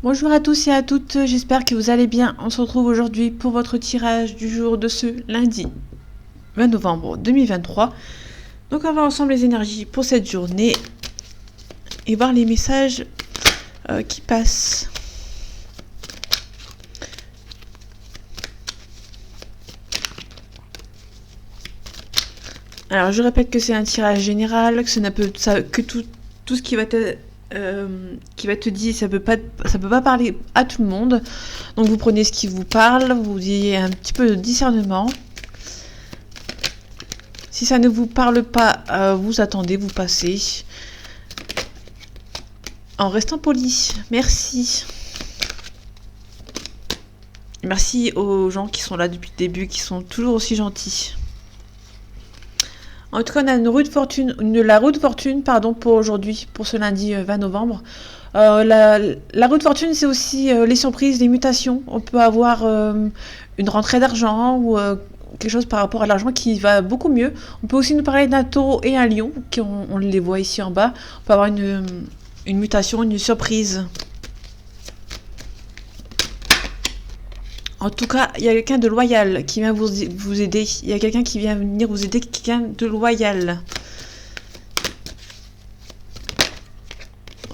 Bonjour à tous et à toutes, j'espère que vous allez bien. On se retrouve aujourd'hui pour votre tirage du jour de ce lundi 20 novembre 2023. Donc on va voir ensemble les énergies pour cette journée et voir les messages qui passent. Alors je répète que c'est un tirage général, que tout ce qui va te dire, ça peut pas parler à tout le monde. Donc vous prenez ce qui vous parle, vous ayez un petit peu de discernement. Si ça ne vous parle pas, vous attendez, vous passez. En restant poli. Merci. Merci aux gens qui sont là depuis le début, qui sont toujours aussi gentils. En tout cas, on a la roue de fortune, pour aujourd'hui, pour ce lundi 20 novembre. La roue de fortune, c'est aussi les surprises, les mutations. On peut avoir une rentrée d'argent ou quelque chose par rapport à l'argent qui va beaucoup mieux. On peut aussi nous parler d'un taureau et un lion, on les voit ici en bas. On peut avoir une mutation, une surprise. En tout cas, il y a quelqu'un de loyal qui vient vous aider. Il y a quelqu'un qui vient venir vous aider, quelqu'un de loyal.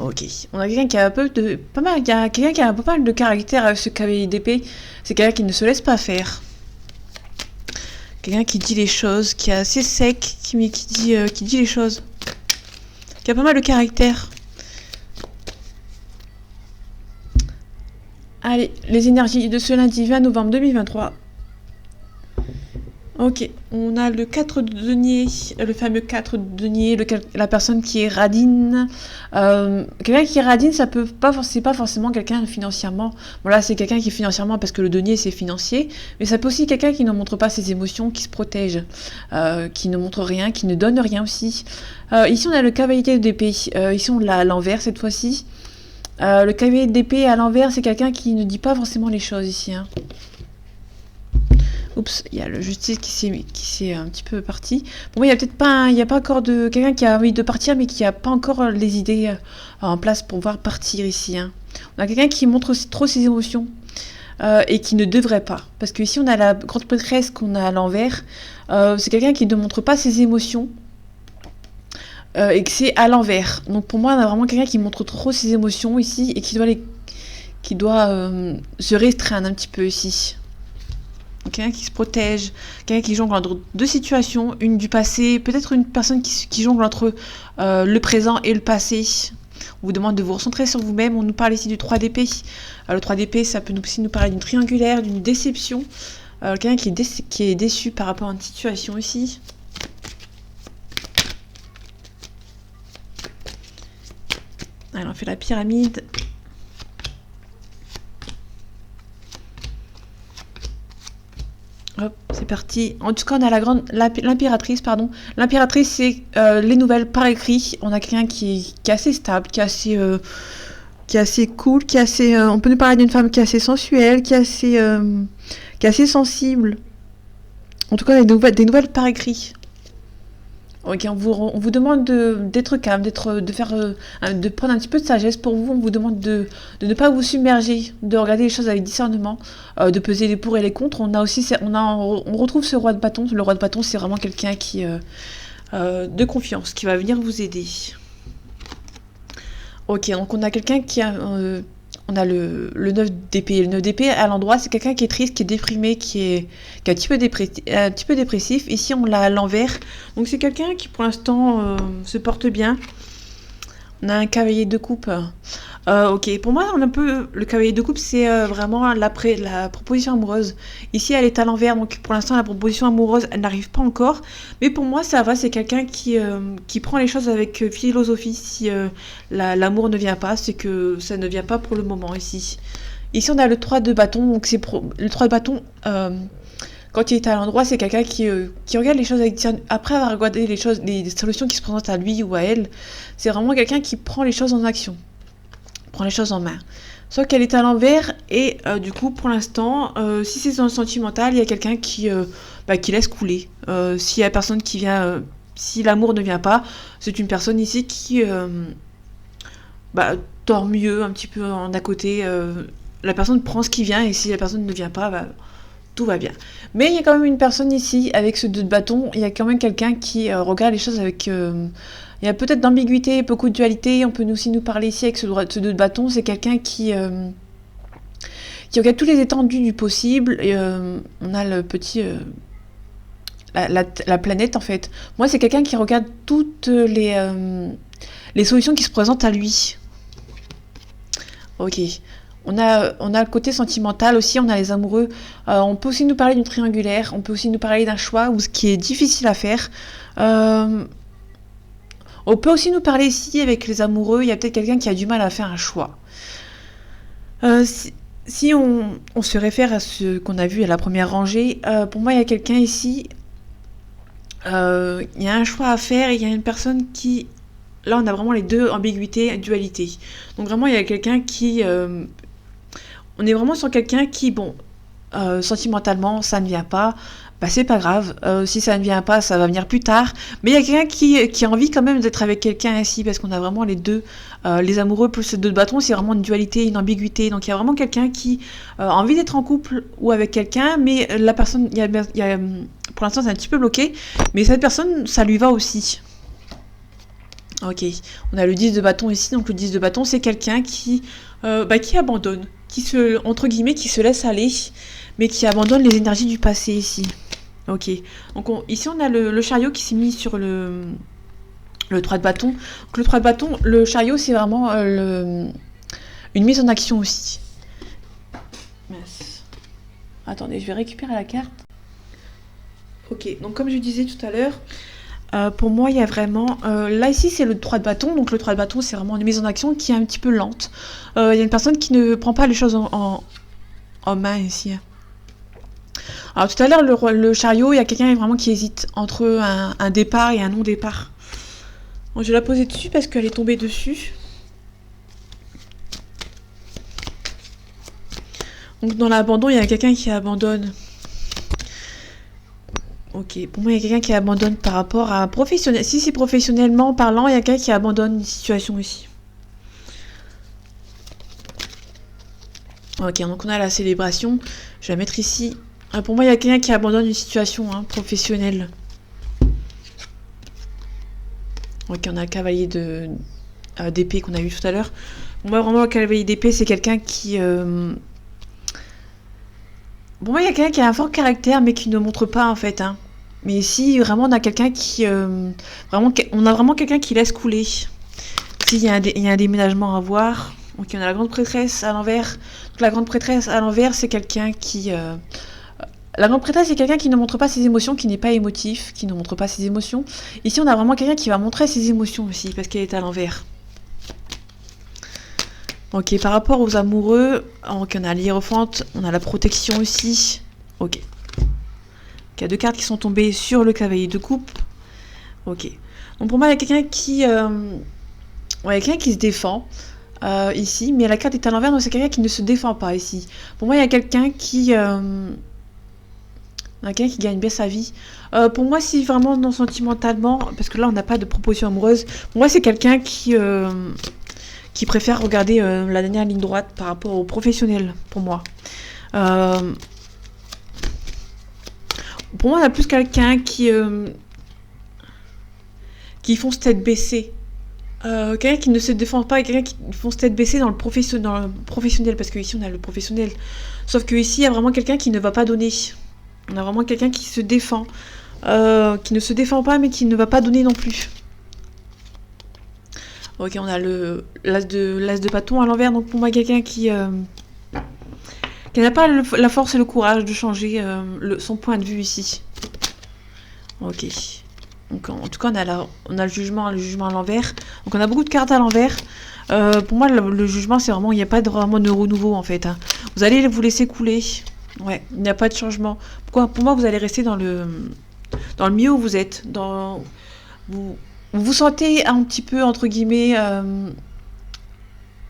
Ok. On a quelqu'un qui a quelqu'un qui a un peu mal de caractère avec ce cavalier d'épée. C'est quelqu'un qui ne se laisse pas faire. Quelqu'un qui dit les choses, qui est assez sec, qui dit les choses. Qui a pas mal de caractère. Allez, les énergies de ce lundi 20 novembre 2023. Ok, on a le 4 de denier, le fameux 4 de denier, la personne qui est radine. Quelqu'un qui est radine, c'est pas forcément quelqu'un financièrement. Bon là, c'est quelqu'un qui est financièrement parce que le denier c'est financier, mais ça peut aussi quelqu'un qui ne montre pas ses émotions, qui se protège, qui ne montre rien, qui ne donne rien aussi. Ici, on a le cavalier d'épée. Ici, on l'a à l'envers cette fois-ci. Le cavalier d'épée à l'envers, c'est quelqu'un qui ne dit pas forcément les choses ici. Hein. Oups, il y a le justice qui s'est un petit peu parti. Bon, il y a pas encore de quelqu'un qui a envie de partir, mais qui a pas encore les idées en place pour pouvoir partir ici. Hein. On a quelqu'un qui montre aussi trop ses émotions et qui ne devrait pas. Parce que ici, on a la grande prêtresse qu'on a à l'envers. C'est quelqu'un qui ne montre pas ses émotions. Et que c'est à l'envers. Donc pour moi, on a vraiment quelqu'un qui montre trop ses émotions ici et qui doit se restreindre un petit peu ici. Quelqu'un qui se protège, quelqu'un qui jongle entre deux situations, une du passé, peut-être une personne qui jongle entre le présent et le passé. On vous demande de vous recentrer sur vous-même. On nous parle ici du 3 d'épée. Le 3 d'épée, ça peut aussi nous parler d'une triangulaire, d'une déception. Quelqu'un qui est déçu par rapport à une situation ici. Allez, on fait la pyramide. Hop, c'est parti. En tout cas, on a l'impératrice, pardon. L'impératrice, c'est les nouvelles par écrit. On a quelqu'un qui est assez stable, qui est assez cool, on peut nous parler d'une femme qui est assez sensuelle, qui est assez sensible. En tout cas, on a des nouvelles par écrit. Ok, on vous demande d'être calme, de prendre un petit peu de sagesse pour vous. On vous demande de ne pas vous submerger, de regarder les choses avec discernement, de peser les pour et les contre. On retrouve ce roi de bâton. Le roi de bâton, c'est vraiment quelqu'un qui de confiance, qui va venir vous aider. Ok, donc on a quelqu'un on a le 9 d'épée. Le 9 d'épée, à l'endroit, c'est quelqu'un qui est triste, qui est déprimé, qui est un petit peu dépressif. Ici, on l'a à l'envers. Donc, c'est quelqu'un qui, pour l'instant, se porte bien. On a un cavalier de coupe. Ok, pour moi, le cavalier de coupe, c'est vraiment la proposition amoureuse. Ici, elle est à l'envers, donc pour l'instant, la proposition amoureuse, elle n'arrive pas encore. Mais pour moi, ça va, c'est quelqu'un qui prend les choses avec philosophie. Si l'amour ne vient pas, c'est que ça ne vient pas pour le moment ici. Ici, on a le 3 de bâton, donc le 3 de bâton... quand il est à l'endroit, c'est quelqu'un qui regarde les choses après avoir regardé les solutions qui se présentent à lui ou à elle. C'est vraiment quelqu'un qui prend les choses en action, prend les choses en main. Sauf qu'elle est à l'envers et du coup, pour l'instant, si c'est dans le sentimental, il y a quelqu'un qui laisse couler. S'il y a personne qui vient, si l'amour ne vient pas, c'est une personne ici qui dort mieux, un petit peu en à côté. La personne prend ce qui vient et si la personne ne vient pas, bah, tout va bien. Mais il y a quand même une personne ici avec ce 2 de bâton. Il y a quand même quelqu'un qui regarde les choses avec. Il y a peut-être d'ambiguïté, beaucoup de dualité. On peut aussi nous parler ici avec ce 2 de bâton. C'est quelqu'un qui regarde tous les étendues du possible. Et on a le petit. La planète en fait. Moi, c'est quelqu'un qui regarde toutes les solutions qui se présentent à lui. Ok. On a le côté sentimental aussi, on a les amoureux. On peut aussi nous parler d'une triangulaire, on peut aussi nous parler d'un choix ou ce qui est difficile à faire. On peut aussi nous parler ici avec les amoureux, il y a peut-être quelqu'un qui a du mal à faire un choix. Si on se réfère à ce qu'on a vu à la première rangée, pour moi il y a quelqu'un ici, il y a un choix à faire et il y a une personne qui... Là on a vraiment les deux ambiguïtés, dualité. Donc vraiment il y a quelqu'un qui... on est vraiment sur quelqu'un qui, bon, sentimentalement, ça ne vient pas, bah c'est pas grave. Si ça ne vient pas, ça va venir plus tard. Mais il y a quelqu'un qui a envie quand même d'être avec quelqu'un ici, parce qu'on a vraiment les deux, les amoureux plus ces 2 de bâton, c'est vraiment une dualité, une ambiguïté. Donc il y a vraiment quelqu'un qui a envie d'être en couple ou avec quelqu'un, mais la personne, pour l'instant c'est un petit peu bloqué, mais cette personne, ça lui va aussi. Ok, on a le 10 de bâton ici, donc le 10 de bâton, c'est quelqu'un qui abandonne, entre guillemets, qui se laisse aller, mais qui abandonne les énergies du passé ici. Ok, donc ici on a le chariot qui s'est mis sur le 3 de bâton. Donc le 3 de bâton, le chariot, c'est vraiment une mise en action aussi. Mince. Attendez, je vais récupérer la carte. Ok, donc comme je disais tout à l'heure, pour moi, il y a vraiment... là, ici, c'est le 3 de bâton. Donc, le 3 de bâton, c'est vraiment une mise en action qui est un petit peu lente. Il y a une personne qui ne prend pas les choses en main, ici. Alors, tout à l'heure, le chariot, il y a quelqu'un vraiment qui hésite entre un départ et un non-départ. Bon, je vais la poser dessus parce qu'elle est tombée dessus. Donc, dans l'abandon, il y a quelqu'un qui abandonne. Ok, pour moi, il y a quelqu'un qui abandonne par rapport à professionnel. Si c'est professionnellement parlant, il y a quelqu'un qui abandonne une situation ici. Ok, donc on a la célébration. Je vais la mettre ici. Pour moi, il y a quelqu'un qui abandonne une situation professionnelle. Ok, on a le cavalier d'épée qu'on a vu tout à l'heure. Pour moi, vraiment, le cavalier d'épée, c'est quelqu'un qui... Bon, moi, il y a quelqu'un qui a un fort caractère, mais qui ne montre pas, en fait. Mais ici, vraiment, on a quelqu'un qui... on a vraiment quelqu'un qui laisse couler. Ici, il y a un déménagement à voir. Donc, on a la grande prêtresse à l'envers. Donc, la grande prêtresse à l'envers, c'est quelqu'un qui... La grande prêtresse, c'est quelqu'un qui ne montre pas ses émotions, qui n'est pas émotif, qui ne montre pas ses émotions. Ici, on a vraiment quelqu'un qui va montrer ses émotions aussi, parce qu'elle est à l'envers. Ok, par rapport aux amoureux, donc on a l'hiérophante, on a la protection aussi. Ok. Il y a 2 cartes qui sont tombées sur le cavalier de coupe. Ok. Donc pour moi, il y a quelqu'un qui se défend ici, mais la carte est à l'envers, donc c'est quelqu'un qui ne se défend pas ici. Pour moi, il y a quelqu'un qui gagne bien sa vie. Pour moi, si vraiment non sentimentalement, parce que là, on n'a pas de proposition amoureuse, pour moi, c'est quelqu'un qui préfère regarder la dernière ligne droite par rapport au professionnel, pour moi. Pour moi, on a plus quelqu'un qui fonce tête baissée. Quelqu'un qui ne se défend pas et quelqu'un qui fonce tête baissée dans le professionnel, parce que ici on a le professionnel. Sauf que ici il y a vraiment quelqu'un qui ne va pas donner. On a vraiment quelqu'un qui se défend, qui ne se défend pas mais qui ne va pas donner non plus. Ok, on a l'as de bâton à l'envers, donc pour moi quelqu'un qui n'a pas la force et le courage de changer son point de vue ici. Ok. Donc en tout cas on a le jugement à l'envers. Donc on a beaucoup de cartes à l'envers. Pour moi le jugement c'est vraiment, il n'y a pas vraiment de renouveau en fait. Vous allez vous laisser couler. Ouais, il n'y a pas de changement. Pourquoi? Pour moi vous allez rester dans le milieu où vous êtes. Vous vous sentez un petit peu entre guillemets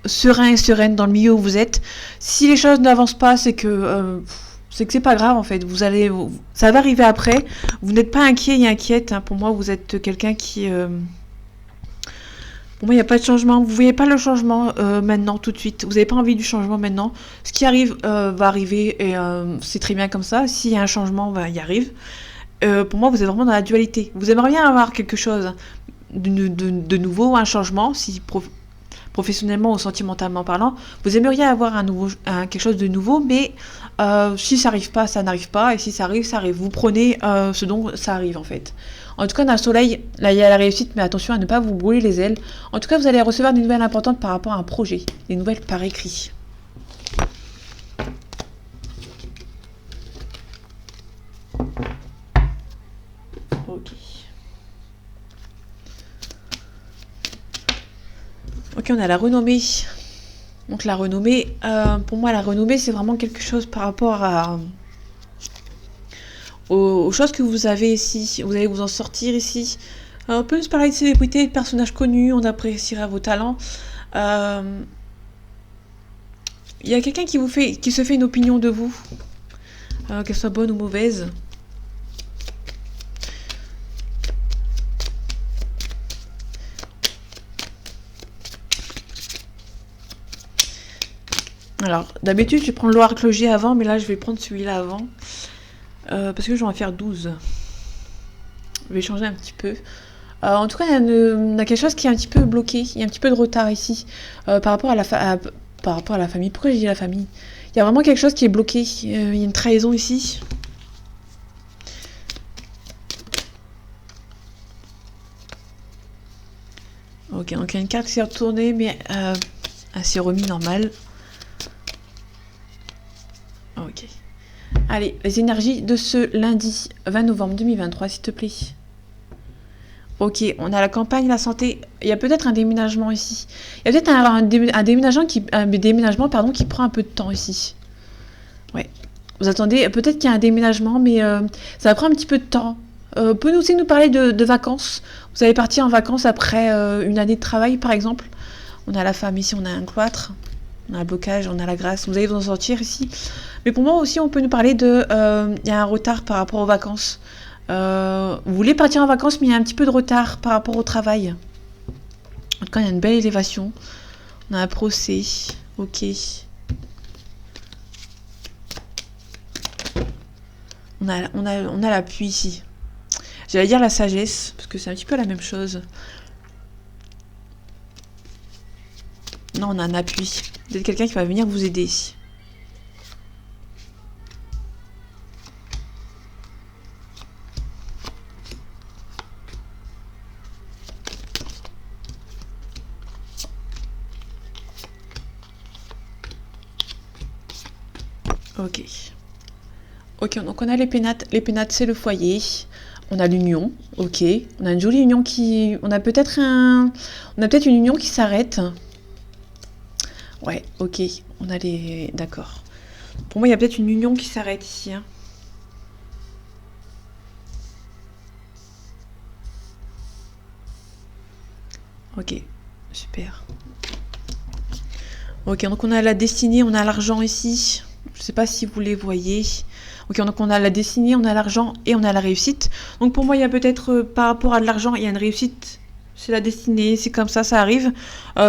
serein et sereine dans le milieu où vous êtes. Si les choses n'avancent pas, c'est que c'est pas grave en fait. Ça va arriver après. Vous n'êtes pas inquiet et inquiète. Pour moi, vous êtes quelqu'un qui Pour moi, il n'y a pas de changement. Vous voyez pas le changement maintenant, tout de suite. Vous n'avez pas envie du changement maintenant. Ce qui arrive va arriver et c'est très bien comme ça. S'il y a un changement, il y arrive. Pour moi, vous êtes vraiment dans la dualité. Vous aimeriez bien avoir quelque chose de nouveau, un changement, si professionnellement ou sentimentalement parlant. Vous aimeriez avoir quelque chose de nouveau, mais si ça n'arrive pas, ça n'arrive pas. Et si ça arrive, ça arrive. Vous prenez ce dont ça arrive, en fait. En tout cas, dans le soleil, là, il y a la réussite, mais attention à ne pas vous brûler les ailes. En tout cas, vous allez recevoir des nouvelles importantes par rapport à un projet. Des nouvelles par écrit. Ok. Ok, on a la renommée. Donc la renommée, pour moi, la renommée, c'est vraiment quelque chose par rapport aux choses que vous avez ici. Vous allez vous en sortir ici. On peut nous parler de célébrités, de personnages connus, on appréciera vos talents. Il y a quelqu'un qui se fait une opinion de vous, qu'elle soit bonne ou mauvaise. Alors, d'habitude, je prends le l'oracle avant, mais là, je vais prendre celui-là avant. Parce que je vais en faire 12. Je vais changer un petit peu. En tout cas, il y a quelque chose qui est un petit peu bloqué. Il y a un petit peu de retard ici. Par rapport à la famille. Pourquoi j'ai dit la famille? Il y a vraiment quelque chose qui est bloqué. Il y a une trahison ici. Ok, donc il y a une carte qui s'est retournée, mais elle s'est remise normal. Ok. Allez, les énergies de ce lundi 20 novembre 2023, s'il te plaît. Ok, on a la campagne, la santé. Il y a peut-être un déménagement ici. Il y a peut-être un déménagement qui prend un peu de temps ici. Ouais. Vous attendez, peut-être qu'il y a un déménagement, mais ça prend un petit peu de temps. Peut aussi nous parler de vacances. Vous allez partir en vacances après une année de travail, par exemple. On a la femme ici, on a un cloître. On a un blocage, on a la grâce. Vous allez vous en sortir ici. Mais pour moi aussi, on peut nous parler de... Il y a un retard par rapport aux vacances. Vous voulez partir en vacances, mais il y a un petit peu de retard par rapport au travail. En tout cas, il y a une belle élévation. On a un procès. Ok. On a l'appui ici. J'allais dire la sagesse, parce que c'est un petit peu la même chose. Non, on a un appui. Vous êtes quelqu'un qui va venir vous aider ici. Ok. Ok, donc on a les pénates. Les pénates, c'est le foyer. On a l'union. Ok. On a une jolie union qui... On a peut-être une union qui s'arrête. Ouais, ok. On a les... D'accord. Pour moi, il y a peut-être une union qui s'arrête ici. Hein. Ok. Super. Ok, donc on a la destinée, on a l'argent ici. Je sais pas si vous les voyez. Ok, donc on a la destinée, on a l'argent et on a la réussite. Donc pour moi, il y a peut-être, par rapport à de l'argent, il y a une réussite. C'est la destinée, c'est comme ça arrive.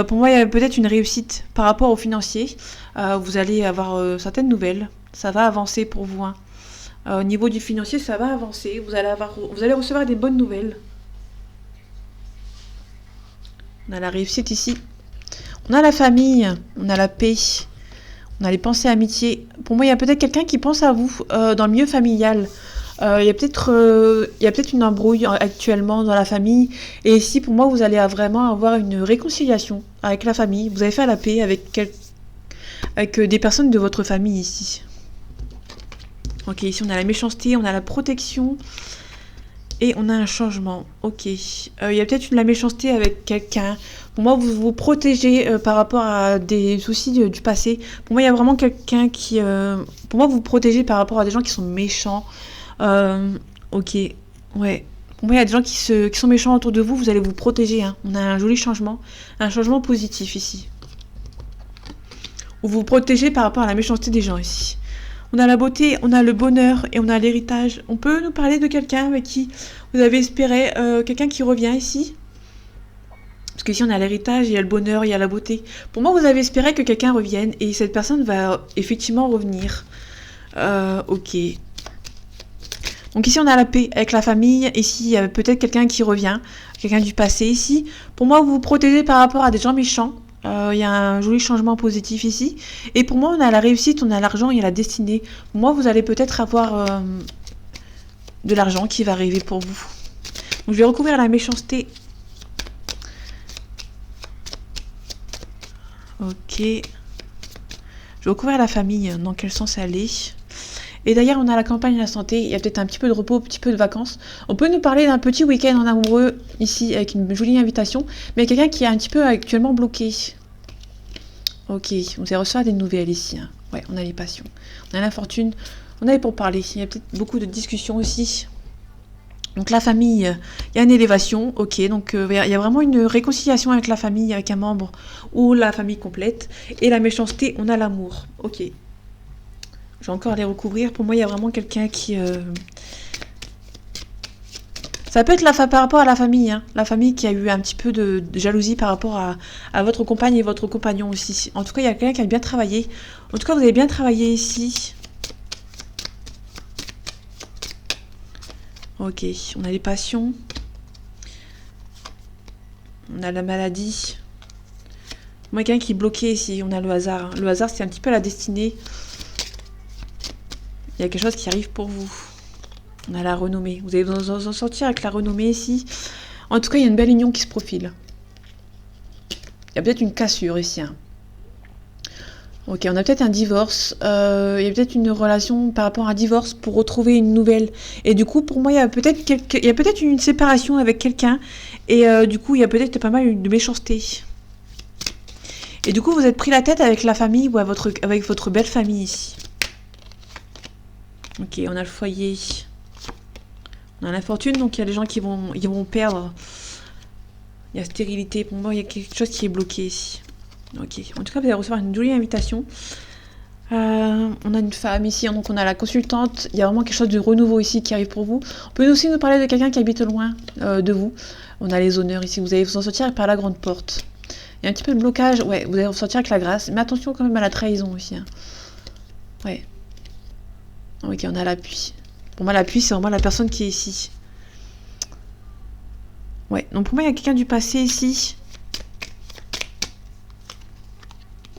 Pour moi, il y a peut-être une réussite par rapport au financier. Vous allez avoir certaines nouvelles. Ça va avancer pour vous. Hein. Au niveau du financier, ça va avancer. Vous allez recevoir des bonnes nouvelles. On a la réussite ici. On a la famille, on a la paix. On a les pensées amitié. Pour moi, il y a peut-être quelqu'un qui pense à vous dans le milieu familial. Il y a peut-être une embrouille actuellement dans la famille. Et ici, pour moi, vous allez vraiment avoir une réconciliation avec la famille. Vous allez faire la paix avec des personnes de votre famille ici. Ok, ici, on a la méchanceté, on a la protection. Et on a un changement. Ok. Il y a peut-être la méchanceté avec quelqu'un. Pour moi, vous vous protégez par rapport à des soucis du passé. Pour moi, il y a vraiment quelqu'un qui... pour moi, vous vous protégez par rapport à des gens qui sont méchants. Ok. Ouais. Pour moi, il y a des gens qui sont méchants autour de vous. Vous allez vous protéger. Hein. On a un joli changement. Un changement positif ici. Vous vous protégez par rapport à la méchanceté des gens ici. On a la beauté, on a le bonheur et on a l'héritage. On peut nous parler de quelqu'un avec qui vous avez espéré, quelqu'un qui revient ici. Parce Parce qu'ici, on a l'héritage, il y a le bonheur, il y a la beauté. Pour moi, vous avez espéré que quelqu'un revienne et cette personne va effectivement revenir. Ok. Donc ici, on a la paix avec la famille. Ici, il y a peut-être quelqu'un qui revient, quelqu'un du passé ici. Pour moi, vous vous protégez par rapport à des gens méchants. Il y a un joli changement positif ici. Et pour moi, on a la réussite, on a l'argent, il y a la destinée. Pour moi, vous allez peut-être avoir de l'argent qui va arriver pour vous. Donc, je vais recouvrir la méchanceté. Ok. Je vais recouvrir la famille. Dans quel sens aller? Et d'ailleurs, on a la campagne de la santé. Il y a peut-être un petit peu de repos, un petit peu de vacances. On peut nous parler d'un petit week-end en amoureux ici avec une jolie invitation. Mais quelqu'un qui est un petit peu actuellement bloqué. Ok. On s'est reçu des nouvelles ici. Hein. Ouais, on a les passions. On a la fortune. On a les pour parler. Il y a peut-être beaucoup de discussions aussi. Donc la famille, il y a une élévation, ok, donc il y a vraiment une réconciliation avec la famille, avec un membre ou la famille complète. Et la méchanceté, on a l'amour, ok. Je vais encore les recouvrir. Pour moi, il y a vraiment quelqu'un qui... Ça peut être par rapport à la famille, hein. La famille qui a eu un petit peu de jalousie par rapport à votre compagne et votre compagnon aussi. En tout cas, il y a quelqu'un qui a bien travaillé. En tout cas, vous avez bien travaillé ici. Ok, on a les passions. On a la maladie. Moi, quelqu'un qui est bloqué ici. On a le hasard. Hein. Le hasard, c'est un petit peu la destinée. Il y a quelque chose qui arrive pour vous. On a la renommée. Vous allez vous en sortir avec la renommée ici. En tout cas, il y a une belle union qui se profile. Il y a peut-être une cassure ici. Hein. Ok, on a peut-être un divorce. Il y a peut-être une relation par rapport à un divorce pour retrouver une nouvelle. Et du coup, pour moi, il y a peut-être une séparation avec quelqu'un. Et du coup, il y a peut-être pas mal de méchanceté. Et du coup, vous êtes pris la tête avec la famille ou avec votre belle famille ici. Ok, on a le foyer. On a la fortune, donc il y a des gens qui vont perdre. Il y a stérilité. Pour moi, il y a quelque chose qui est bloqué ici. Ok, en tout cas, vous allez recevoir une jolie invitation. On a une femme ici, donc on a la consultante. Il y a vraiment quelque chose de renouveau ici qui arrive pour vous. On peut aussi nous parler de quelqu'un qui habite loin de vous. On a les honneurs ici. Vous allez vous en sortir par la grande porte. Il y a un petit peu de blocage. Ouais, vous allez vous sortir avec la grâce. Mais attention quand même à la trahison aussi. Hein. Ouais. Ok, on a l'appui. Pour moi, l'appui, c'est vraiment la personne qui est ici. Ouais, donc pour moi, il y a quelqu'un du passé ici.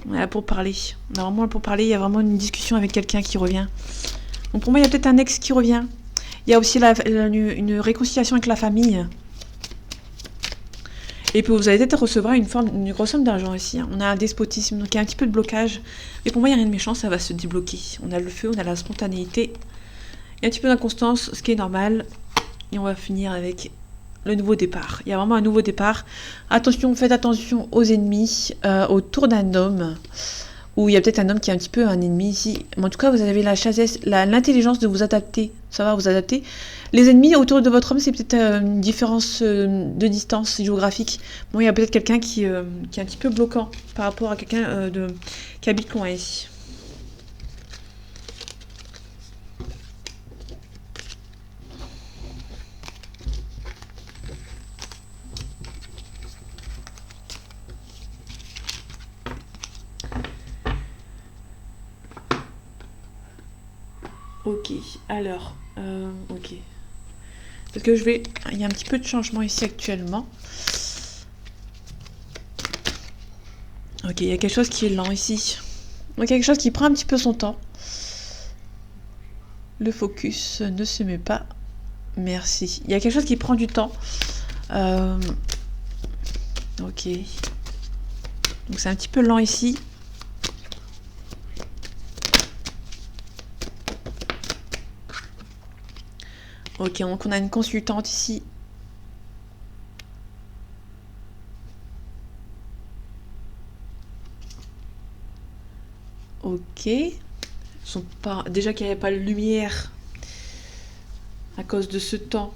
Voilà, pour parler. On a vraiment pour parler, il y a vraiment une discussion avec quelqu'un qui revient. Donc pour moi, il y a peut-être un ex qui revient. Il y a aussi une réconciliation avec la famille. Et puis vous allez peut-être recevoir une grosse somme d'argent ici. Hein. On a un despotisme, donc il y a un petit peu de blocage. Mais pour moi, il n'y a rien de méchant, ça va se débloquer. On a le feu, on a la spontanéité. Il y a un petit peu d'inconstance, ce qui est normal. Et on va finir avec le nouveau départ. Il y a vraiment un nouveau départ. Attention, faites attention aux ennemis, autour d'un homme. Ou il y a peut-être un homme qui est un petit peu un ennemi ici. Mais en tout cas, vous avez la chassesse, l'intelligence de vous adapter. Ça va vous adapter. Les ennemis autour de votre homme, c'est peut-être une différence de distance géographique. Bon, il y a peut-être quelqu'un qui est un petit peu bloquant par rapport à quelqu'un qui habite loin ici. Ok, alors, ok. Parce que il y a un petit peu de changement ici actuellement. Ok, il y a quelque chose qui est lent ici. Donc il y a quelque chose qui prend un petit peu son temps. Le focus ne se met pas. Merci. Il y a quelque chose qui prend du temps. Ok. Donc c'est un petit peu lent ici. Ok, donc on a une consultante ici. Ok. Déjà qu'il n'y avait pas de lumière à cause de ce temps.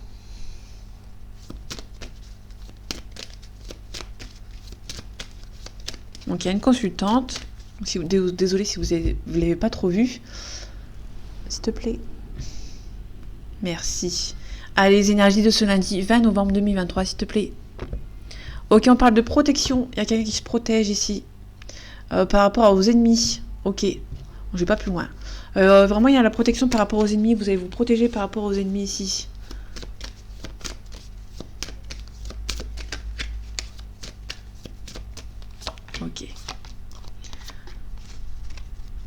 Donc il y a une consultante. Désolée si vous ne l'avez pas trop vue. S'il te plaît. Merci. Allez, les énergies de ce lundi 20 novembre 2023, s'il te plaît. Ok, on parle de protection. Il y a quelqu'un qui se protège ici. Par rapport aux ennemis. Ok. Je vais pas plus loin. Vraiment, il y a la protection par rapport aux ennemis. Vous allez vous protéger par rapport aux ennemis ici. Ok.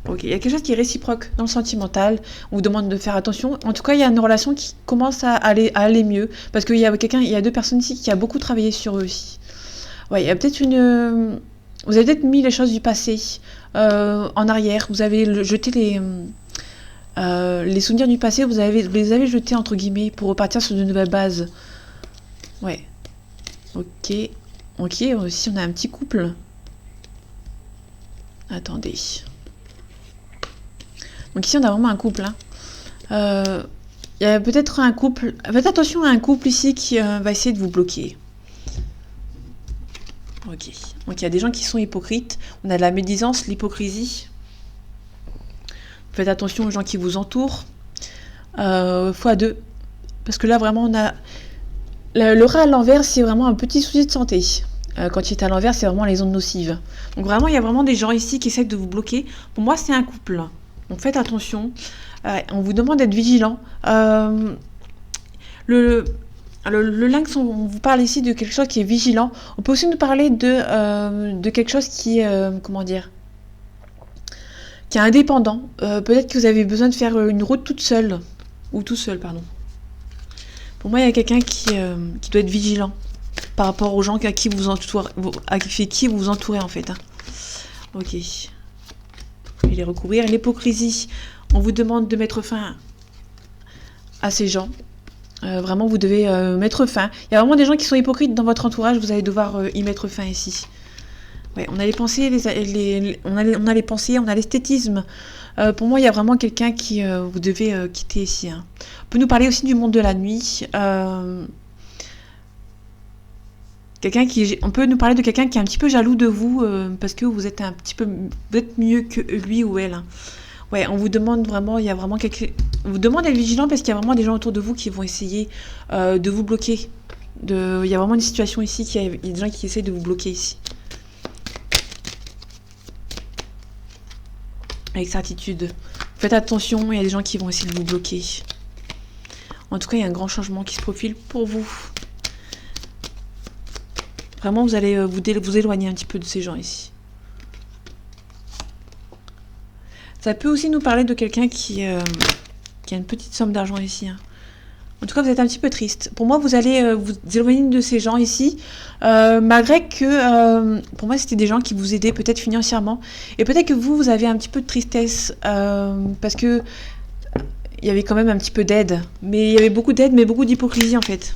Ok, il y a quelque chose qui est réciproque dans le sentimental. On vous demande de faire attention. En tout cas, il y a une relation qui commence à aller mieux. Parce qu'il y a quelqu'un, il y a deux personnes ici qui a beaucoup travaillé sur eux aussi. Ouais, il y a peut-être une... Vous avez peut-être mis les choses du passé en arrière. Vous avez jeté les souvenirs du passé. Vous les avez jetés, entre guillemets, pour repartir sur de nouvelles bases. Ouais. Ok. Ok, ici on a un petit couple. Attendez. Donc ici on a vraiment un couple. Il y a peut-être un couple... Faites attention à un couple ici qui va essayer de vous bloquer. Ok. Donc il y a des gens qui sont hypocrites. On a de la médisance, l'hypocrisie. Faites attention aux gens qui vous entourent. x2. Parce que là vraiment on a... Le rat à l'envers, c'est vraiment un petit souci de santé. Quand il est à l'envers, c'est vraiment les ondes nocives. Donc vraiment, il y a vraiment des gens ici qui essaient de vous bloquer. Pour moi, c'est un couple. Donc faites attention. On vous demande d'être vigilant. Le lynx, on vous parle ici de quelque chose qui est vigilant. On peut aussi nous parler de quelque chose qui est, comment dire, qui est indépendant. Peut-être que vous avez besoin de faire une route toute seule. Ou tout seul, pardon. Pour moi, il y a quelqu'un qui doit être vigilant par rapport aux gens à qui vous entourez, en fait. Hein. Ok. Je vais les recouvrir. L'hypocrisie. On vous demande de mettre fin à ces gens. Vraiment, vous devez mettre fin. Il y a vraiment des gens qui sont hypocrites dans votre entourage. Vous allez devoir y mettre fin ici. Ouais, on a les pensées, on a les pensées, on a l'esthétisme. Pour moi, il y a vraiment quelqu'un qui vous devez quitter ici. Hein. On peut nous parler aussi du monde de la nuit. On peut nous parler de quelqu'un qui est un petit peu jaloux de vous parce que vous êtes vous êtes mieux que lui ou elle. Hein. Ouais, on vous demande vraiment, il y a vraiment on vous demande d'être vigilant parce qu'il y a vraiment des gens autour de vous qui vont essayer de vous bloquer. Il y a vraiment une situation ici, il y a des gens qui essaient de vous bloquer ici. Avec certitude. Faites attention, il y a des gens qui vont essayer de vous bloquer. En tout cas, il y a un grand changement qui se profile pour vous. Vraiment, vous allez vous éloigner un petit peu de ces gens ici. Ça peut aussi nous parler de quelqu'un qui a une petite somme d'argent ici. Hein. En tout cas, vous êtes un petit peu triste. Pour moi, vous allez vous éloigner de ces gens ici, malgré que, pour moi, c'était des gens qui vous aidaient peut-être financièrement. Et peut-être que vous avez un petit peu de tristesse, parce que il y avait quand même un petit peu d'aide. Mais il y avait beaucoup d'aide, mais beaucoup d'hypocrisie, en fait.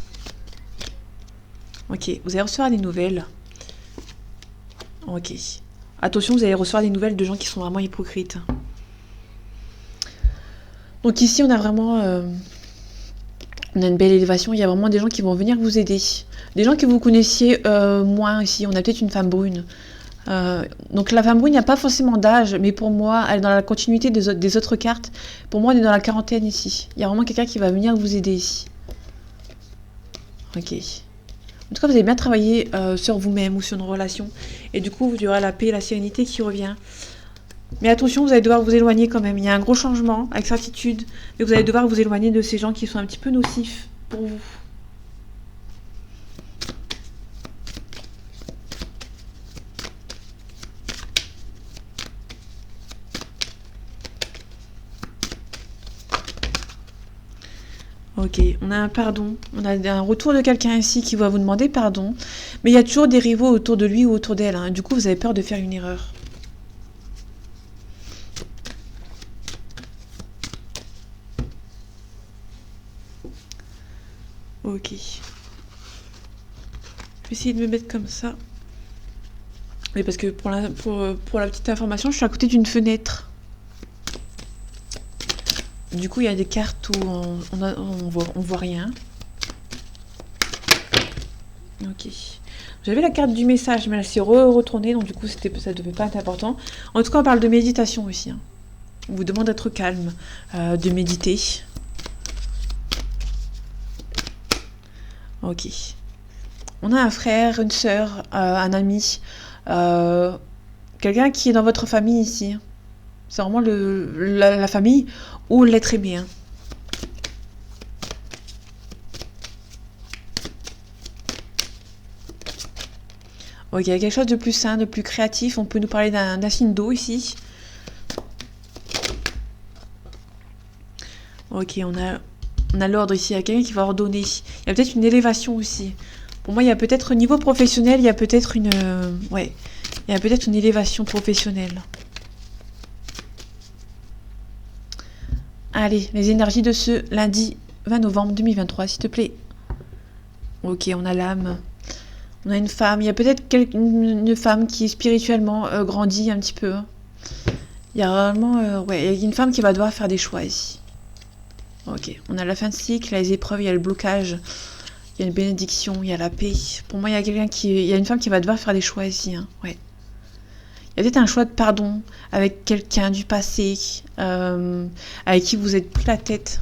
Ok, vous allez recevoir des nouvelles. Ok. Attention, vous allez recevoir des nouvelles de gens qui sont vraiment hypocrites. Donc ici, on a vraiment... on a une belle élévation. Il y a vraiment des gens qui vont venir vous aider. Des gens que vous connaissiez moins ici. On a peut-être une femme brune. Donc la femme brune, il n'y a pas forcément d'âge. Mais pour moi, elle est dans la continuité des autres cartes. Pour moi, on est dans la quarantaine ici. Il y a vraiment quelqu'un qui va venir vous aider ici. Ok. En tout cas, vous avez bien travaillé sur vous-même ou sur une relation. Et du coup, il y aura la paix et la sérénité qui revient. Mais attention, vous allez devoir vous éloigner quand même. Il y a un gros changement, avec certitude. Mais vous allez devoir vous éloigner de ces gens qui sont un petit peu nocifs pour vous. Ok, on a un pardon. On a un retour de quelqu'un ici qui va vous demander pardon. Mais il y a toujours des rivaux autour de lui ou autour d'elle. Hein. Du coup, vous avez peur de faire une erreur. Ok. Je vais essayer de me mettre comme ça. Oui, parce que pour la petite information, je suis à côté d'une fenêtre. Du coup, il y a des cartes où on voit rien. Ok. J'avais la carte du message, mais elle s'est retournée, donc du coup, ça devait pas être important. En tout cas, on parle de méditation aussi. Hein. On vous demande d'être calme, de méditer. Ok. On a un frère, une sœur, un ami, euh, quelqu'un qui est dans votre famille ici. C'est vraiment la famille ou l'être aimé, hein. Ok, il y a quelque chose de plus sain, de plus créatif. On peut nous parler d'un signe d'eau ici. Ok, on a l'ordre ici. Il y a quelqu'un qui va ordonner. Il y a peut-être une élévation aussi. Pour moi, il y a peut-être au niveau professionnel, il y a peut-être une... ouais, il y a peut-être une élévation professionnelle. Allez, les énergies de ce lundi 20 novembre 2023, s'il te plaît. Ok, on a l'âme. On a une femme. Il y a peut-être une femme qui spirituellement grandit un petit peu, hein. Il y a vraiment... ouais, il y a une femme qui va devoir faire des choix ici. Ok, on a la fin de cycle, les épreuves, il y a le blocage, il y a une bénédiction, il y a la paix. Pour moi, il y a il y a une femme qui va devoir faire des choix ici, hein. Ouais. Il y a peut-être un choix de pardon avec quelqu'un du passé, avec qui vous êtes pris la tête.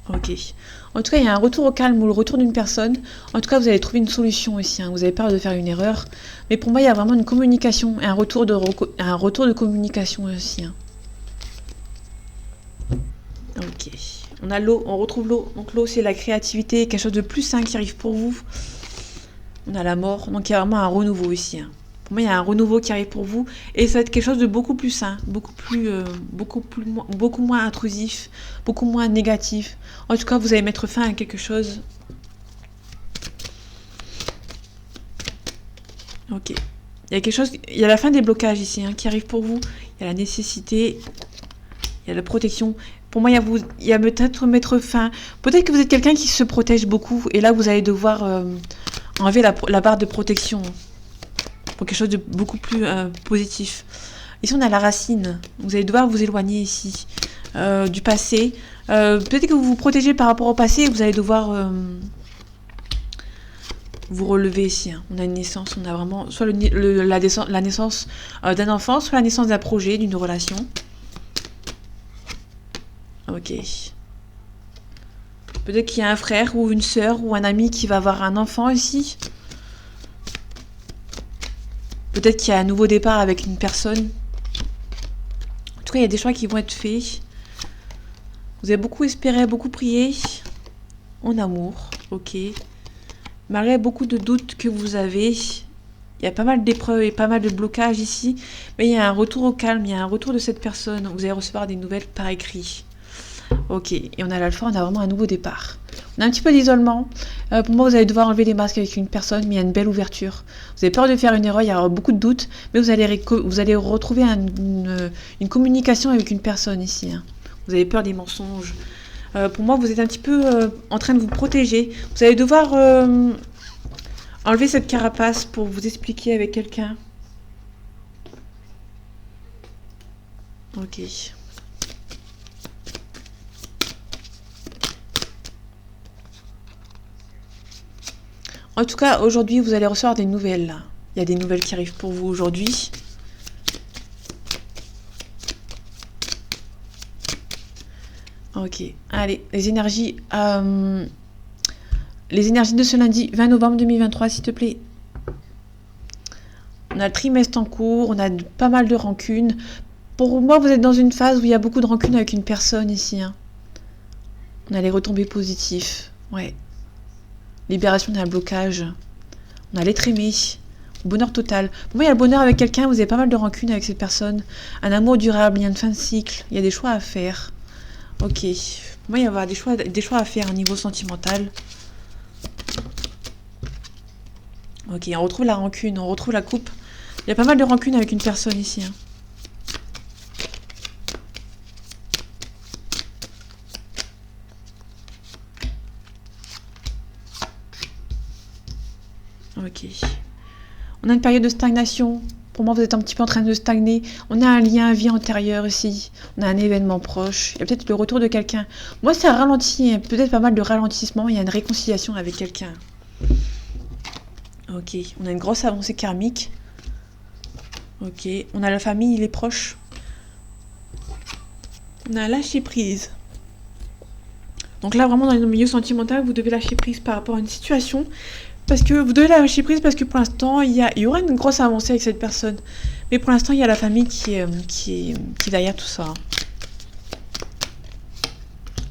Ok. En tout cas, il y a un retour au calme ou le retour d'une personne. En tout cas, vous allez trouver une solution ici, hein. Vous avez peur de faire une erreur. Mais pour moi, il y a vraiment une communication, un retour de communication aussi, hein. Ok. On a l'eau, on retrouve l'eau. Donc l'eau, c'est la créativité, quelque chose de plus sain qui arrive pour vous. On a la mort. Donc il y a vraiment un renouveau ici, hein. Pour moi, il y a un renouveau qui arrive pour vous. Et ça va être quelque chose de beaucoup plus sain, beaucoup moins intrusif, beaucoup moins négatif. En tout cas, vous allez mettre fin à quelque chose. Ok. Il y a quelque chose, il y a la fin des blocages ici, hein, qui arrive pour vous. Il y a la nécessité, il y a la protection. Pour moi, il y a peut-être mettre fin. Peut-être que vous êtes quelqu'un qui se protège beaucoup. Et là, vous allez devoir enlever la barre de protection pour quelque chose de beaucoup plus positif. Ici, on a la racine. Vous allez devoir vous éloigner ici du passé. Peut-être que vous vous protégez par rapport au passé et vous allez devoir vous relever ici, hein. On a une naissance, on a vraiment soit la naissance d'un enfant, soit la naissance d'un projet, d'une relation. Ok. Peut-être qu'il y a un frère ou une sœur ou un ami qui va avoir un enfant ici. Peut-être qu'il y a un nouveau départ avec une personne. En tout cas, il y a des choix qui vont être faits. Vous avez beaucoup espéré, beaucoup prié. En amour, ok. Malgré beaucoup de doutes que vous avez, il y a pas mal d'épreuves et pas mal de blocages ici. Mais il y a un retour au calme, il y a un retour de cette personne. Vous allez recevoir des nouvelles par écrit. Ok, et on a l'alpha, on a vraiment un nouveau départ. On a un petit peu d'isolement. Pour moi, vous allez devoir enlever les masques avec une personne, mais il y a une belle ouverture. Vous avez peur de faire une erreur, il y aura beaucoup de doutes, mais vous allez retrouver une communication avec une personne ici, hein. Vous avez peur des mensonges. Pour moi, vous êtes un petit peu en train de vous protéger. Vous allez devoir enlever cette carapace pour vous expliquer avec quelqu'un. Ok. En tout cas, aujourd'hui, vous allez recevoir des nouvelles, là. Il y a des nouvelles qui arrivent pour vous aujourd'hui. Ok, allez, les énergies de ce lundi 20 novembre 2023, s'il te plaît. On a le trimestre en cours, on a pas mal de rancunes. Pour moi, vous êtes dans une phase où il y a beaucoup de rancunes avec une personne ici, hein. On a les retombées positives, ouais. Libération d'un blocage. On a l'être aimé. Bonheur total. Pour moi, il y a le bonheur avec quelqu'un, vous avez pas mal de rancunes avec cette personne. Un amour durable, il y a une fin de cycle, il y a des choix à faire. Ok. Pour moi, il va y avoir des choix à faire au niveau sentimental. Ok, on retrouve la rancune, on retrouve la coupe. Il y a pas mal de rancune avec une personne ici, hein. Ok. On a une période de stagnation. Pour moi, vous êtes un petit peu en train de stagner. On a un lien à vie antérieur ici. On a un événement proche. Il y a peut-être le retour de quelqu'un. Moi, ça ralentit. Peut-être pas mal de ralentissement. Il y a une réconciliation avec quelqu'un. Ok. On a une grosse avancée karmique. Ok. On a la famille, les proches. On a lâché prise. Donc là, vraiment, dans le milieu sentimental, vous devez lâcher prise par rapport à une situation. Parce que vous devez lâcher prise parce que pour l'instant, il y aura une grosse avancée avec cette personne. Mais pour l'instant, il y a la famille qui est derrière tout ça.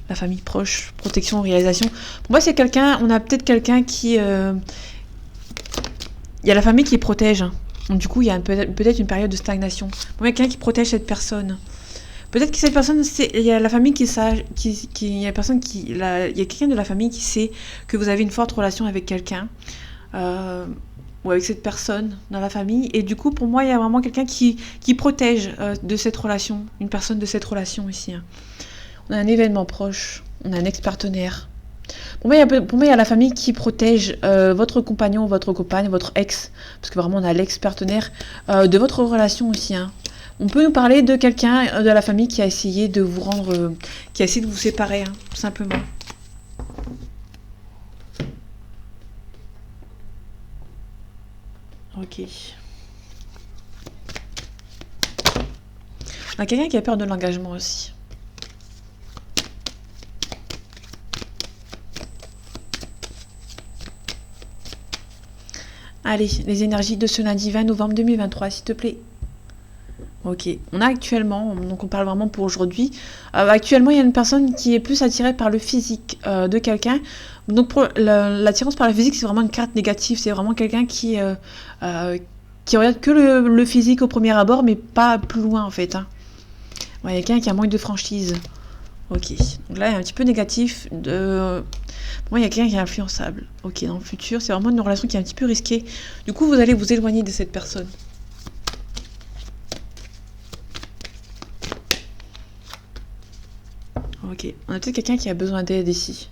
La famille proche, protection, réalisation. Pour moi, c'est quelqu'un, on a peut-être quelqu'un qui... il y a la famille qui protège. Donc du coup, il y a peut-être une période de stagnation. Pour moi, il y a quelqu'un qui protège cette personne. Peut-être que cette personne, il y a la famille il y a quelqu'un de la famille qui sait que vous avez une forte relation avec quelqu'un, ou avec cette personne dans la famille. Et du coup, pour moi, il y a vraiment quelqu'un qui protège de cette relation, une personne de cette relation ici. Hein. On a un événement proche, on a un ex-partenaire. Pour moi, il y a la famille qui protège votre compagnon, votre compagne, votre ex, parce que vraiment, on a l'ex-partenaire, de votre relation aussi. Hein. On peut nous parler de quelqu'un de la famille qui a essayé de vous rendre... qui a essayé de vous séparer, hein, tout simplement. Ok. On a quelqu'un qui a peur de l'engagement aussi. Allez, les énergies de ce lundi 20 novembre 2023, s'il te plaît. Ok, on a actuellement, donc on parle vraiment pour aujourd'hui, actuellement il y a une personne qui est plus attirée par le physique de quelqu'un. Donc pour l'attirance par le physique, c'est vraiment une carte négative, c'est vraiment quelqu'un qui regarde que le physique au premier abord, mais pas plus loin en fait. Hein. Ouais, il y a quelqu'un qui a moins de franchise. Ok, donc là il y a un petit peu négatif. Pour moi il y a quelqu'un qui est influençable. Ok, dans le futur, c'est vraiment une relation qui est un petit peu risquée. Du coup vous allez vous éloigner de cette personne. Ok, on a peut-être quelqu'un qui a besoin d'aide ici.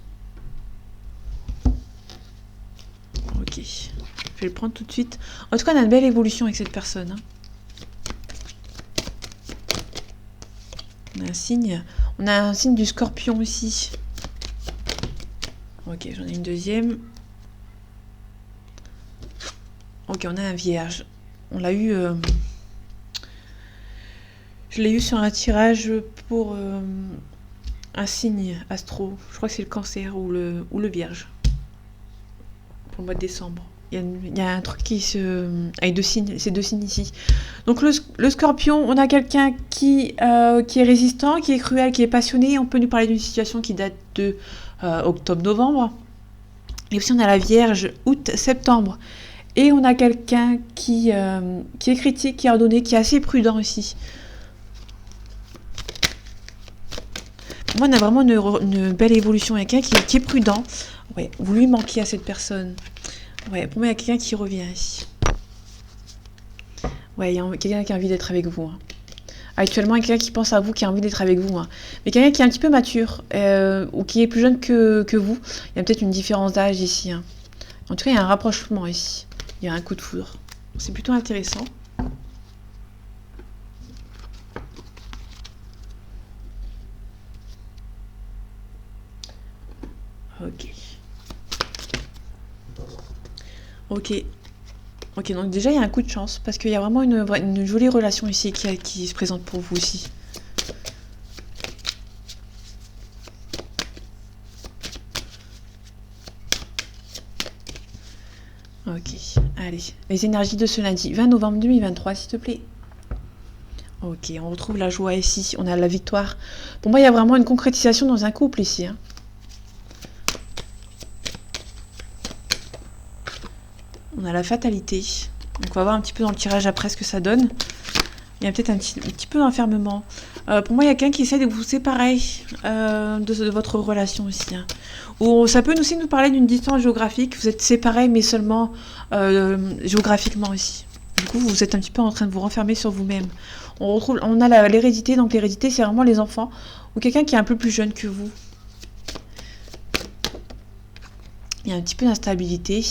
Ok, je vais le prendre tout de suite. En tout cas, on a une belle évolution avec cette personne. Hein. On a un signe du scorpion ici. Ok, j'en ai une deuxième. Ok, on a un vierge. On l'a eu... je l'ai eu sur un tirage pour... un signe astro, je crois que c'est le cancer ou le vierge, pour le mois de décembre. Il y a un truc qui avec ces deux signes ici. Donc le scorpion, on a quelqu'un qui est résistant, qui est cruel, qui est passionné. On peut nous parler d'une situation qui date de octobre-novembre. Et aussi on a la vierge, août-septembre. Et on a quelqu'un qui est critique, qui est ordonné, qui est assez prudent aussi. Moi, on a vraiment une belle évolution. Il y a quelqu'un qui est prudent. Ouais, vous lui manquez à cette personne. Ouais, pour moi, il y a quelqu'un qui revient ici. Ouais, il y a quelqu'un qui a envie d'être avec vous. Hein. Actuellement, il y a quelqu'un qui pense à vous, qui a envie d'être avec vous. Hein. Mais quelqu'un qui est un petit peu mature, ou qui est plus jeune que vous. Il y a peut-être une différence d'âge ici. Hein. En tout cas, il y a un rapprochement ici. Il y a un coup de foudre. C'est plutôt intéressant. Ok. Ok, donc déjà il y a un coup de chance parce qu'il y a vraiment une jolie relation ici qui se présente pour vous aussi. Ok, allez. Les énergies de ce lundi 20 novembre 2023, s'il te plaît. Ok, on retrouve la joie ici, on a la victoire. Pour moi, il y a vraiment une concrétisation dans un couple ici. Hein. On a la fatalité. Donc on va voir un petit peu dans le tirage après ce que ça donne. Il y a peut-être un petit peu d'enfermement. Pour moi, il y a quelqu'un qui essaie de vous séparer de votre relation aussi. Hein. Ou ça peut aussi nous parler d'une distance géographique. Vous êtes séparés, mais seulement géographiquement aussi. Du coup, vous êtes un petit peu en train de vous renfermer sur vous-même. On a l'hérédité. Donc l'hérédité, c'est vraiment les enfants. Ou quelqu'un qui est un peu plus jeune que vous. Il y a un petit peu d'instabilité.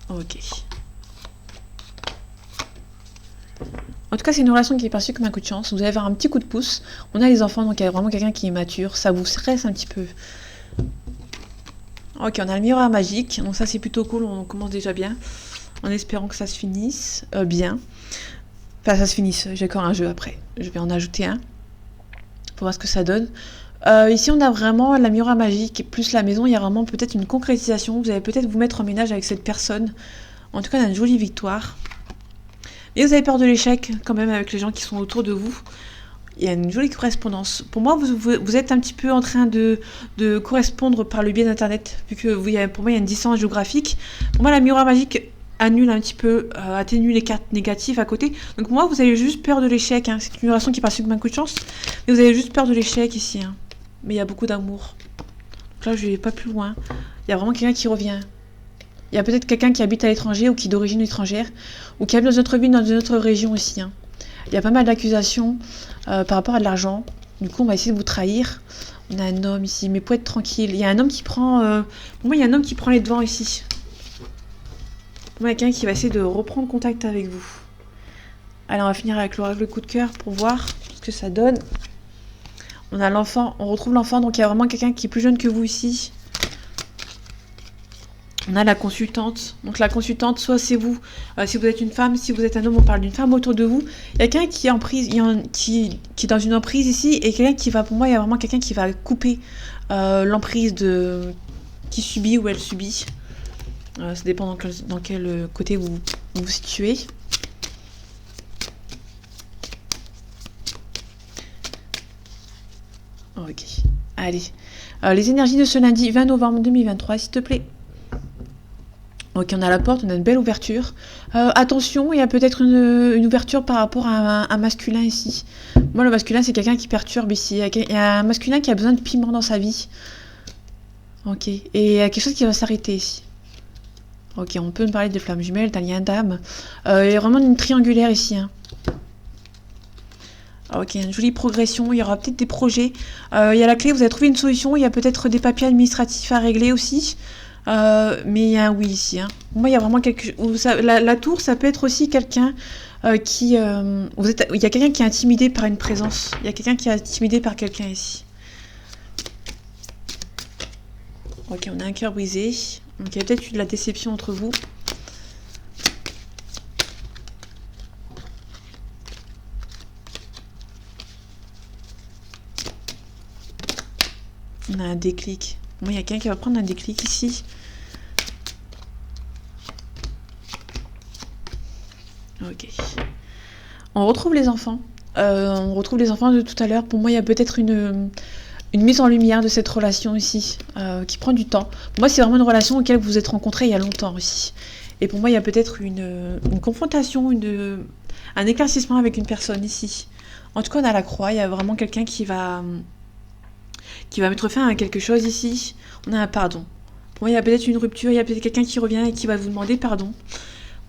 Ok. En tout cas, c'est une relation qui est perçue comme un coup de chance. Vous allez avoir un petit coup de pouce. On a les enfants, donc il y a vraiment quelqu'un qui est mature. Ça vous stresse un petit peu. Ok, on a le miroir magique. Donc ça, c'est plutôt cool. On commence déjà bien. en espérant que ça se finisse bien. Enfin, ça se finisse, j'ai encore un jeu après. Je vais en ajouter un pour voir ce que ça donne. Ici, on a vraiment la miroir magique, plus la maison, il y a vraiment peut-être une concrétisation. Vous allez peut-être vous mettre en ménage avec cette personne. En tout cas, on a une jolie victoire. Et vous avez peur de l'échec, quand même, avec les gens qui sont autour de vous. Il y a une jolie correspondance. Pour moi, vous êtes un petit peu en train de correspondre par le biais d'Internet, vu que pour moi, il y a une distance géographique. Pour moi, la miroir magique annule un petit peu, atténue les cartes négatives à côté. Donc pour moi, vous avez juste peur de l'échec. Hein. C'est une relation qui passe avec un coup de chance, mais vous avez juste peur de l'échec ici. Hein. Mais il y a beaucoup d'amour. Donc là, je vais pas plus loin. Il y a vraiment quelqu'un qui revient. Il y a peut-être quelqu'un qui habite à l'étranger ou qui est d'origine étrangère, ou qui habite dans notre ville, dans une autre région aussi. Hein. Il y a pas mal d'accusations par rapport à de l'argent. Du coup, on va essayer de vous trahir. On a un homme ici, mais pour être tranquille. Il y a un homme qui prend... Pour moi, il y a un homme qui prend les devants ici. Pour moi, il y a quelqu'un qui va essayer de reprendre contact avec vous. Allez, on va finir avec l'oracle coup de cœur pour voir ce que ça donne. On a l'enfant, on retrouve l'enfant, donc il y a vraiment quelqu'un qui est plus jeune que vous ici. On a la consultante. Donc la consultante, soit c'est vous, si vous êtes une femme, si vous êtes un homme, on parle d'une femme autour de vous. Il y a quelqu'un qui est en prise, qui est dans une emprise ici, et quelqu'un qui va, pour moi, il y a vraiment quelqu'un qui va couper l'emprise qui subit ou elle subit. Ça dépend dans quel côté vous vous situez. Ok, allez. Les énergies de ce lundi 20 novembre 2023, s'il te plaît. Ok, on a la porte, on a une belle ouverture. Attention, il y a peut-être une ouverture par rapport à un masculin ici. Moi, le masculin, c'est quelqu'un qui perturbe ici. Il y a un masculin qui a besoin de piment dans sa vie. Ok, et il y a quelque chose qui va s'arrêter ici. Ok, on peut me parler de flammes jumelles, d'un lien d'âme. Il y a vraiment une triangulaire ici. Hein. Ok, une jolie progression, il y aura peut-être des projets. Il y a la clé, vous avez trouvé une solution. Il y a peut-être des papiers administratifs à régler aussi. Mais il y a un oui ici. Hein. Moi, il y a vraiment quelque chose. La tour, ça peut être aussi quelqu'un qui. Il y a quelqu'un qui est intimidé par une présence. Il y a quelqu'un qui est intimidé par quelqu'un ici. Ok, on a un cœur brisé. Donc, il y a peut-être eu de la déception entre vous. On a un déclic. Moi, il y a quelqu'un qui va prendre un déclic ici. Ok. On retrouve les enfants. On retrouve les enfants de tout à l'heure. Pour moi, il y a peut-être une mise en lumière de cette relation ici, qui prend du temps. Pour moi, c'est vraiment une relation auquel vous vous êtes rencontrés il y a longtemps aussi. Et pour moi, il y a peut-être une confrontation, un éclaircissement avec une personne ici. En tout cas, on a la croix. Il y a vraiment quelqu'un qui va mettre fin à quelque chose ici. On a un pardon. Pour moi, il y a peut-être une rupture. Il y a peut-être quelqu'un qui revient et qui va vous demander pardon.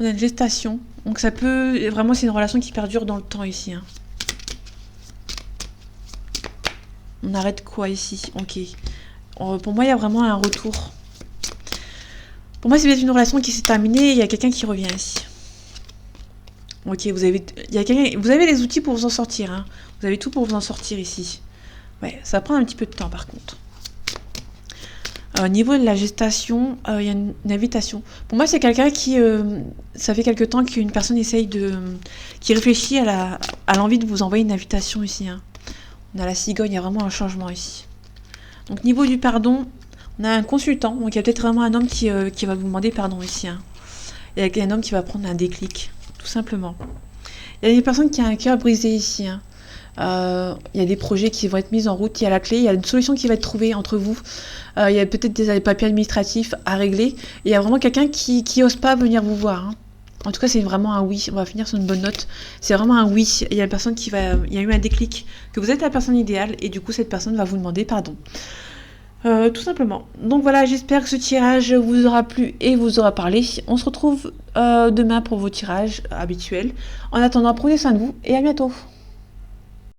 On a une gestation. Donc ça peut... Vraiment, c'est une relation qui perdure dans le temps ici. Hein. On arrête quoi ici? Ok. Pour moi, il y a vraiment un retour. Pour moi, c'est peut-être une relation qui s'est terminée et il y a quelqu'un qui revient ici. Ok, vous avez les outils pour vous en sortir. Hein. Vous avez tout pour vous en sortir ici. Ouais, ça prend un petit peu de temps par contre. Au niveau de la gestation, il y a une invitation. Pour moi, c'est quelqu'un qui... ça fait quelque temps qu'une personne essaye qui réfléchit à l'envie de vous envoyer une invitation ici. Hein. On a la cigogne, il y a vraiment un changement ici. Donc, niveau du pardon, on a un consultant. Donc, il y a peut-être vraiment un homme qui va vous demander pardon ici. Hein. Il y a un homme qui va prendre un déclic, tout simplement. Il y a une personne qui a un cœur brisé ici. Hein. Il y a des projets qui vont être mis en route, il y a la clé, il y a une solution qui va être trouvée entre vous, il y a peut-être des papiers administratifs à régler, et il y a vraiment quelqu'un qui ose pas venir vous voir. Hein. En tout cas, c'est vraiment un oui, on va finir sur une bonne note, c'est vraiment un oui, il y a une personne il y a eu un déclic, que vous êtes la personne idéale, et du coup cette personne va vous demander pardon. Tout simplement. Donc voilà, j'espère que ce tirage vous aura plu et vous aura parlé. On se retrouve demain pour vos tirages habituels. En attendant, prenez soin de vous et à bientôt.